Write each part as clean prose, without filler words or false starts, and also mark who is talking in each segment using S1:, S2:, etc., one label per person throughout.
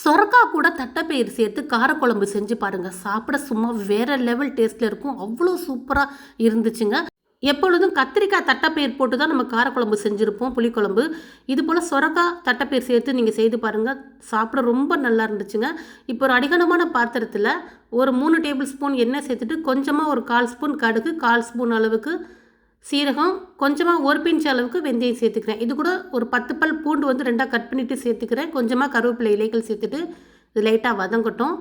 S1: சொரக்கா கூட தட்டைப்பயிறு சேர்த்து காரக்குழம்பு செஞ்சு பாருங்கள். சாப்பிட சும்மா வேறு லெவல் டேஸ்ட்டில் இருக்கும். அவ்வளோ சூப்பராக இருந்துச்சுங்க. எப்பொழுதும் கத்திரிக்காய் தட்டைப்பயிர் போட்டு தான் நம்ம காரக்குழம்பு செஞ்சுருப்போம், புளிக்குழம்பு. இது போல் சொரக்கா தட்டைப்பயிர் சேர்த்து நீங்கள் செய்து பாருங்கள். சாப்பிட ரொம்ப நல்லா இருந்துச்சுங்க. இப்போ ஒரு அடிகனமான பாத்திரத்தில் ஒரு 3 டேபிள் ஸ்பூன் எண்ணெய் சேர்த்துட்டு கொஞ்சமாக ஒரு 1/4 ஸ்பூன் கடுகு, 1/4 ஸ்பூன் அளவுக்கு சீரகம், கொஞ்சமாக 1 பிஞ்ச் அளவுக்கு வெந்தயம் சேர்த்துக்கிறேன். இது கூட ஒரு 10 பல் பூண்டு வந்து 2ஆக கட் பண்ணிவிட்டு சேர்த்துக்கிறேன். கொஞ்சமாக கருவேப்பிலை இலைகள் சேர்த்துட்டு இது லைட்டாக வதங்கட்டும்.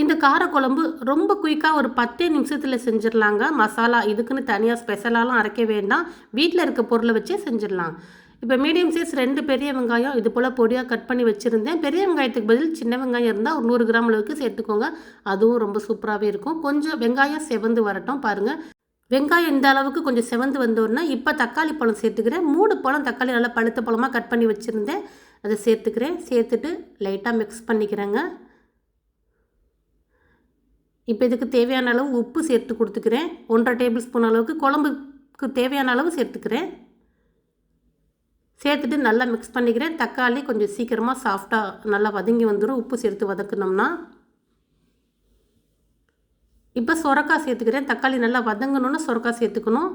S1: இந்த காரக்குழம்பு ரொம்ப குயிக்காக ஒரு 10 நிமிஷத்தில் செஞ்சிடலாங்க. மசாலா இதுக்குன்னு தனியாக ஸ்பெஷலாலாம் அரைக்க வேண்டாம். வீட்டில் இருக்க பொருளை வச்சே செஞ்சிடலாம். இப்போ மீடியம் சைஸ் 2 பெரிய வெங்காயம் இது போல் பொடியாக கட் பண்ணி வச்சுருந்தேன். பெரிய வெங்காயத்துக்கு பதில் சின்ன வெங்காயம் இருந்தால் ஒரு 100 கிராம் அளவுக்கு சேர்த்துக்கோங்க. அதுவும் ரொம்ப சூப்பராகவே இருக்கும். கொஞ்சம் வெங்காயம் செவந்து வரட்டும் பாருங்கள். வெங்காயம் இந்த அளவுக்கு கொஞ்சம் செவந்து வந்தோடனே இப்போ தக்காளி பழம் சேர்த்துக்கிறேன். 3 பழம் தக்காளி நல்லா பழுத்த பழமாக கட் பண்ணி வச்சுருந்தேன். அதை சேர்த்துக்கிறேன். சேர்த்துட்டு லைட்டாக மிக்ஸ் பண்ணிக்கிறேங்க. இப்போ இதுக்கு தேவையான அளவு உப்பு சேர்த்து கொடுத்துக்கிறேன். 1/2 டேபிள் ஸ்பூன் அளவுக்கு குழம்புக்கு தேவையான அளவு சேர்த்துக்கிறேன். சேர்த்துட்டு நல்லா மிக்ஸ் பண்ணிக்கிறேன். தக்காளி கொஞ்சம் சீக்கிரமாக சாஃப்டாக நல்லா வதங்கி வந்துடும் உப்பு சேர்த்து வதக்கினோம்னா. இப்போ சொரக்காய் சேர்த்துக்கிறேன். தக்காளி நல்லா வதங்கணுன்னு சொரக்காய் சேர்த்துக்கணும்.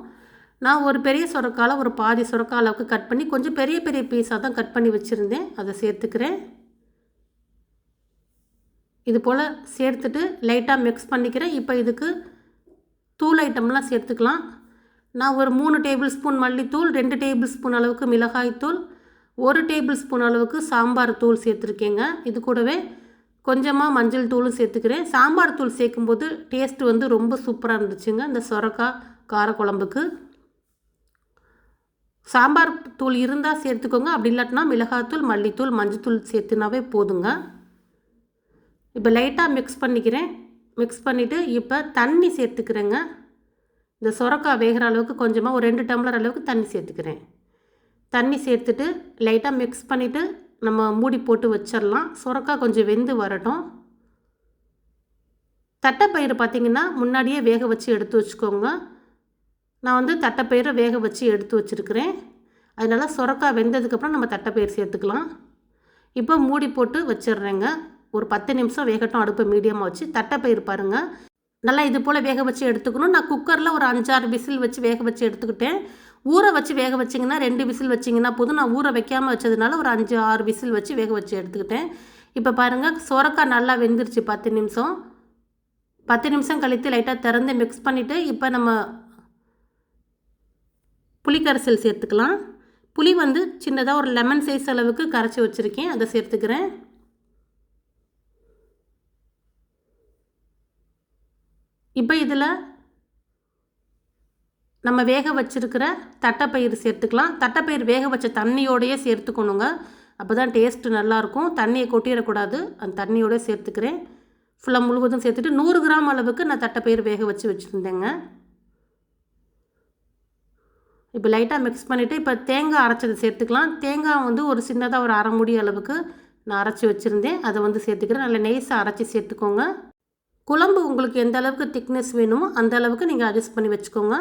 S1: நான் ஒரு பெரிய சொரக்காயில் ஒரு பாதி சொரக்காய் அளவுக்கு கட் பண்ணி கொஞ்சம் பெரிய பெரிய பீஸாக தான் கட் பண்ணி வச்சுருந்தேன். அதை சேர்த்துக்கிறேன். இது போல் சேர்த்துட்டு லைட்டாக மிக்ஸ் பண்ணிக்கிறேன். இப்போ இதுக்கு தூள் ஐட்டம்லாம் சேர்த்துக்கலாம். நான் ஒரு 3 டேபிள் ஸ்பூன் மல்லித்தூள், 2 டேபிள் ஸ்பூன் அளவுக்கு மிளகாய்த்தூள், 1 டேபிள் ஸ்பூன் அளவுக்கு சாம்பார் தூள் சேர்த்துருக்கேங்க. இது கூடவே கொஞ்சமாக மஞ்சள் தூளும் சேர்த்துக்கிறேன். சாம்பார் தூள் சேர்க்கும்போது டேஸ்ட்டு வந்து ரொம்ப சூப்பராக இருந்துச்சுங்க இந்த சொரக்காய் காரக்குழம்புக்கு. சாம்பார் தூள் இருந்தால் சேர்த்துக்கோங்க. அப்படி இல்லாட்டினா மிளகாத்தூள், மல்லித்தூள், மஞ்சத்தூள் சேர்த்துனாவே போதுங்க. இப்போ லைட்டாக மிக்ஸ் பண்ணிக்கிறேன். மிக்ஸ் பண்ணிவிட்டு இப்போ தண்ணி சேர்த்துக்கிறேங்க. இந்த சொரக்காய் வேகிற அளவுக்கு கொஞ்சமாக ஒரு 2 டம்ளர் அளவுக்கு தண்ணி சேர்த்துக்கிறேன். தண்ணி சேர்த்துட்டு லைட்டாக மிக்ஸ் பண்ணிவிட்டு நம்ம மூடி போட்டு வச்சிடலாம். சொரக்காய் கொஞ்சம் வெந்து வரட்டும். தட்டைப்பயிறு பார்த்திங்கன்னா முன்னாடியே வேக வச்சு எடுத்து வச்சுக்கோங்க. நான் வந்து தட்டைப்பயிரை வேக வச்சு எடுத்து வச்சுருக்கிறேன். அதனால் சொரக்காய் வெந்ததுக்கப்புறம் நம்ம தட்டைப்பயிறு சேர்த்துக்கலாம். இப்போ மூடி போட்டு வச்சிடுறேங்க. ஒரு 10 நிமிஷம் வேகட்டும். அடுப்பை மீடியமாக வச்சு தட்டைப்பயிறு பாருங்கள் நல்லா இது போல் வேக வச்சு எடுத்துக்கணும். நான் குக்கரில் ஒரு 5-6 விசில் வச்சு வேக வச்சு எடுத்துக்கிட்டேன். ஊற வச்சு வேக வச்சிங்கன்னா 2 விசில் வச்சிங்கன்னா போதும். நான் ஊற வைக்காமல் வச்சதுனால ஒரு 5-6 விசில் வச்சு வேக வச்சு எடுத்துக்கிட்டேன். இப்போ பாருங்கள் சொரக்காய் நல்லா வெந்துருச்சு. 10 நிமிஷம் 10 நிமிஷம் கழித்து லைட்டாக திறந்து மிக்ஸ் பண்ணிவிட்டு இப்போ நம்ம புளிக்கரைசல் சேர்த்துக்கலாம். புளி வந்து சின்னதாக ஒரு லெமன் சைஸ் அளவுக்கு கரைச்சி வச்சுருக்கேன். அதை சேர்த்துக்கிறேன். இப்போ இதில் நம்ம வேக வச்சுருக்கிற தட்டைப்பயிறு சேர்த்துக்கலாம். தட்டைப்பயிறு வேக வச்ச தண்ணியோடையே சேர்த்துக்கணுங்க. அப்போ தான் டேஸ்ட்டு நல்லாயிருக்கும். தண்ணியை கொட்டிடக்கூடாது. அந்த தண்ணியோடய சேர்த்துக்கிறேன். ஃபுல்லாக முழுவதும் சேர்த்துட்டு 100 கிராம் அளவுக்கு நான் தட்டைப்பயிறு வேக வச்சு வச்சுருந்தேங்க. இப்போ லைட்டாக மிக்ஸ் பண்ணிவிட்டு இப்போ தேங்காய் அரைச்சதை சேர்த்துக்கலாம். தேங்காய் வந்து ஒரு சின்னதாக ஒரு 1/2 மூடி அளவுக்கு நான் அரைச்சி வச்சுருந்தேன். அதை வந்து சேர்த்துக்கிறேன். நல்லா நெய்ஸாக அரைச்சி சேர்த்துக்கோங்க. குழம்பு உங்களுக்கு எந்த அளவுக்கு திக்னஸ் வேணுமோ அந்த அளவுக்கு நீங்கள் அட்ஜஸ்ட் பண்ணி வச்சுக்கோங்க.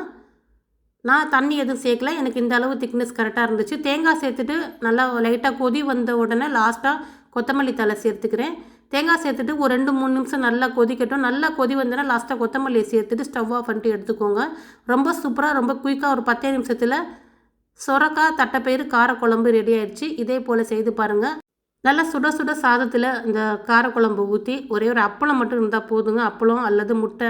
S1: நான் தண்ணி எதுவும் சேர்க்கல. எனக்கு இந்த அளவு திக்னஸ் கரெக்டாக இருந்துச்சு. தேங்காய் சேர்த்துட்டு நல்லா லைட்டாக கொதி வந்த உடனே லாஸ்ட்டாக கொத்தமல்லி தழை சேர்த்துக்கிறேன். தேங்காய் சேர்த்துட்டு ஒரு 2-3 நிமிஷம் நல்லா கொதிக்கட்டும். நல்லா கொதி வந்தோன்னா லாஸ்ட்டாக கொத்தமல்லியை சேர்த்துட்டு ஸ்டவ் ஆஃப் பண்ணிட்டு எடுத்துக்கோங்க. ரொம்ப சூப்பராக ரொம்ப குயிக்காக ஒரு 10 நிமிஷத்தில் சொரக்காய் தட்டைப்பயிறு காரக்குழம்பு ரெடி ஆயிடுச்சு. இதே போல் செய்து பாருங்கள். நல்லா சுட சுட சாதத்தில் இந்த காரக்குழம்பு ஊற்றி ஒரே ஒரு அப்பளம் மட்டும் இருந்தால் போதுங்க. அப்பளம் அல்லது முட்டை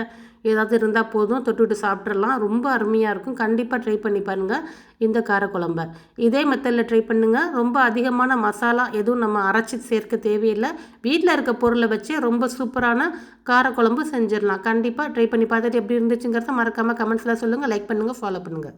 S1: ஏதாவது இருந்தால் போதும். தொட்டுவிட்டு சாப்பிட்றலாம். ரொம்ப அருமையாக இருக்கும். கண்டிப்பாக ட்ரை பண்ணி பாருங்கள் இந்த காரக்குழம்பை. இதே மெத்தடில் ட்ரை பண்ணுங்கள். ரொம்ப அதிகமான மசாலா எதுவும் நம்ம அரைச்சி சேர்க்க தேவையில்லை. வீட்டில் இருக்க பொருளை வச்சு ரொம்ப சூப்பரான காரக்குழம்பு செஞ்சிடலாம். கண்டிப்பாக ட்ரை பண்ணி பார்த்துட்டு எப்படி இருந்துச்சுங்கிறத மறக்காமல் கமெண்ட்ஸில் சொல்லுங்கள். லைக் பண்ணுங்கள், ஃபாலோ பண்ணுங்கள்.